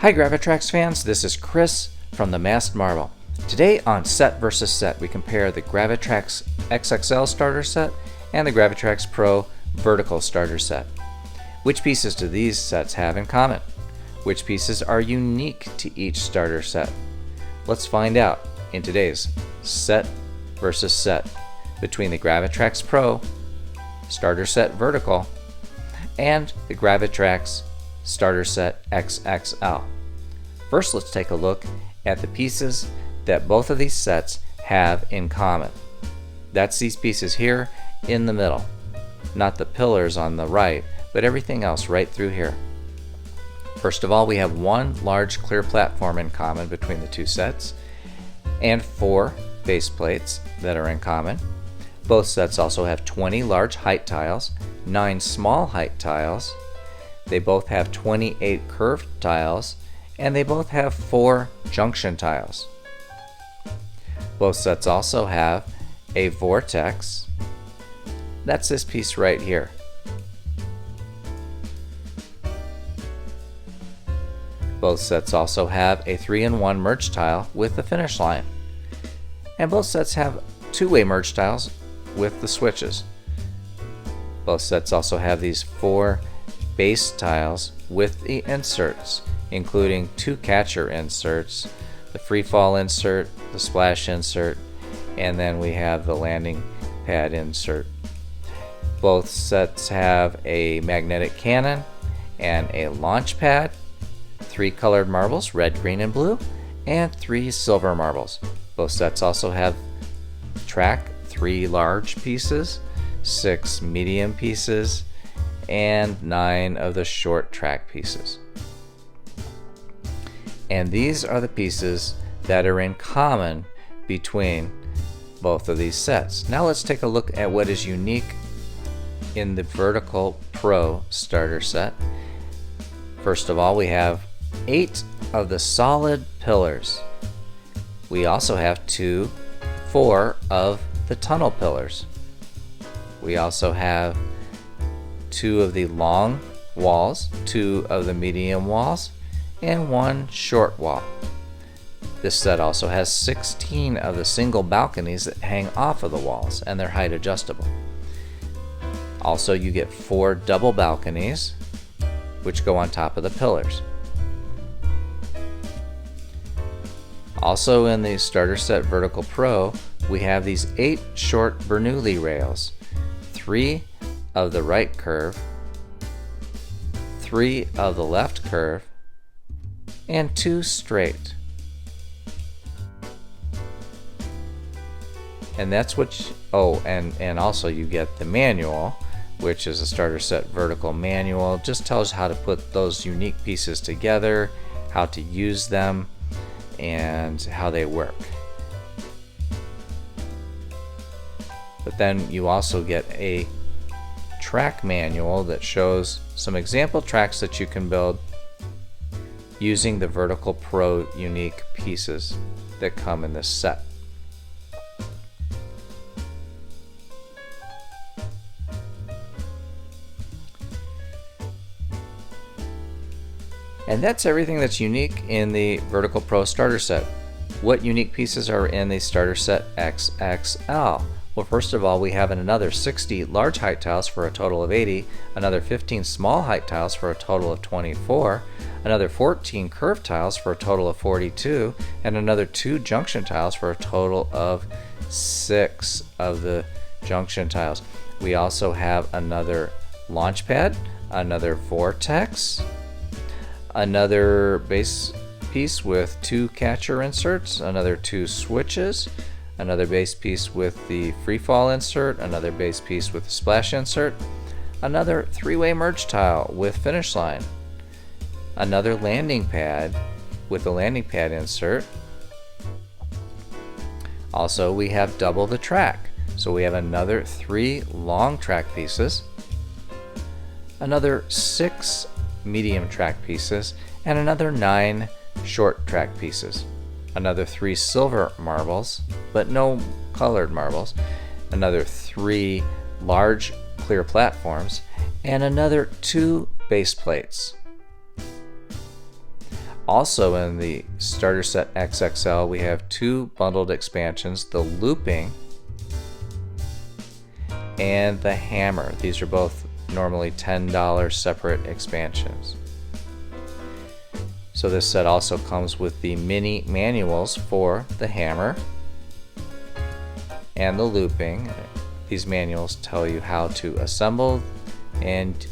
Hi GraviTrax fans, this is Chris from the Masked Marvel. Today on Set vs. Set, we compare the GraviTrax XXL Starter Set and the GraviTrax Pro Vertical Starter Set. Which pieces do these sets have in common? Which pieces are unique to each starter set? Let's find out in today's Set vs. Set between the GraviTrax Pro Starter Set Vertical and the GraviTrax Starter Set XXL. First, let's take a look at the pieces that both of these sets have in common. That's these pieces here in the middle. Not the pillars on the right, but everything else right through here. First of all, we have one large clear platform in common between the two sets and 4 base plates that are in common. Both sets also have 20 large height tiles, 9 small height tiles. They both have 28 curved tiles, and they both have 4 junction tiles. Both sets also have a vortex. That's this piece right here. Both sets also have a 3-in-1 merge tile with the finish line. And both sets have 2-way merge tiles with the switches. Both sets also have these 4 base tiles with the inserts, including 2 catcher inserts, the free fall insert, the splash insert, and then we have the landing pad insert. Both sets have a magnetic cannon and a launch pad, 3 colored marbles, red, green, and blue, and 3 silver marbles. Both sets also have track, 3 large pieces, 6 medium pieces, and 9 of the short track pieces. And these are the pieces that are in common between both of these sets. Now let's take a look at what is unique in the Vertical Pro Starter Set. First of all, we have 8 of the solid pillars. We also have 4 of the tunnel pillars. We also have 2 of the long walls, 2 of the medium walls, and 1 short wall. This set also has 16 of the single balconies that hang off of the walls, and they're height adjustable. Also, you get 4 double balconies which go on top of the pillars. Also in the Starter Set Vertical Pro, we have these 8 short Bernoulli rails, 3 of the right curve, 3 of the left curve, and 2 straight. And that's what and also you get the manual, which is a Starter Set Vertical manual. Just tells you how to put those unique pieces together, how to use them, and how they work. But then you also get a track manual that shows some example tracks that you can build using the Vertical Pro unique pieces that come in this set. And that's everything that's unique in the Vertical Pro Starter Set. What unique pieces are in the Starter Set XXL? Well, first of all, we have another 60 large height tiles for a total of 80, another 15 small height tiles for a total of 24, another 14 curved tiles for a total of 42, and another 2 junction tiles for a total of 6 of the junction tiles. We also have another launch pad, another vortex, another base piece with 2 catcher inserts, another 2 switches, another base piece with the free fall insert, another base piece with the splash insert, another 3-way merge tile with finish line, another landing pad with the landing pad insert. Also, we have double the track, so we have another 3 long track pieces, another 6 medium track pieces, and another 9 short track pieces, another 3 silver marbles, but no colored marbles, another 3 large clear platforms, and another 2 base plates. Also in the Starter Set XXL, we have two bundled expansions, the looping and the hammer. These are both normally $10 separate expansions. So this set also comes with the mini manuals for the hammer and the looping. These manuals tell you how to assemble and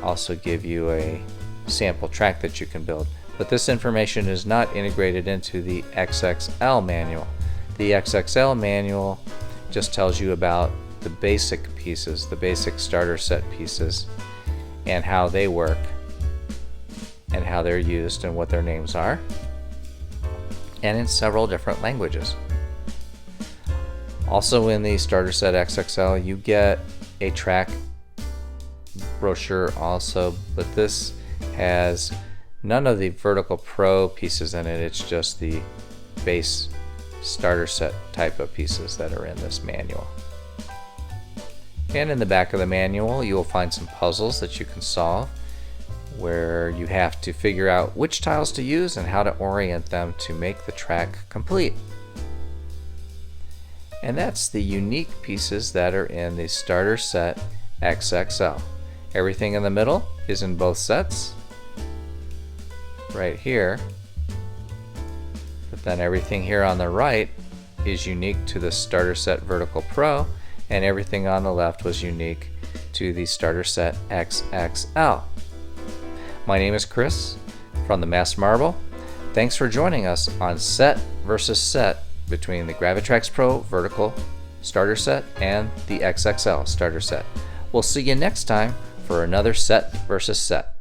also give you a sample track that you can build. But this information is not integrated into the XXL manual. The XXL manual just tells you about the basic pieces, the basic starter set pieces, and how they work and how they're used and what their names are, and in several different languages. Also in the Starter Set XXL, you get a track brochure also, but this has none of the Vertical Pro pieces in it. It's just the base starter set type of pieces that are in this manual. And in the back of the manual, you will find some puzzles that you can solve, where you have to figure out which tiles to use and how to orient them to make the track complete. And that's the unique pieces that are in the Starter Set XXL. Everything in the middle is in both sets, right here, but then everything here on the right is unique to the Starter Set Vertical Pro, and everything on the left was unique to the Starter Set XXL. My name is Chris from the Masked Marble. Thanks for joining us on Set versus Set between the GraviTrax Pro Vertical Starter Set and the XXL Starter Set. We'll see you next time for another Set versus Set.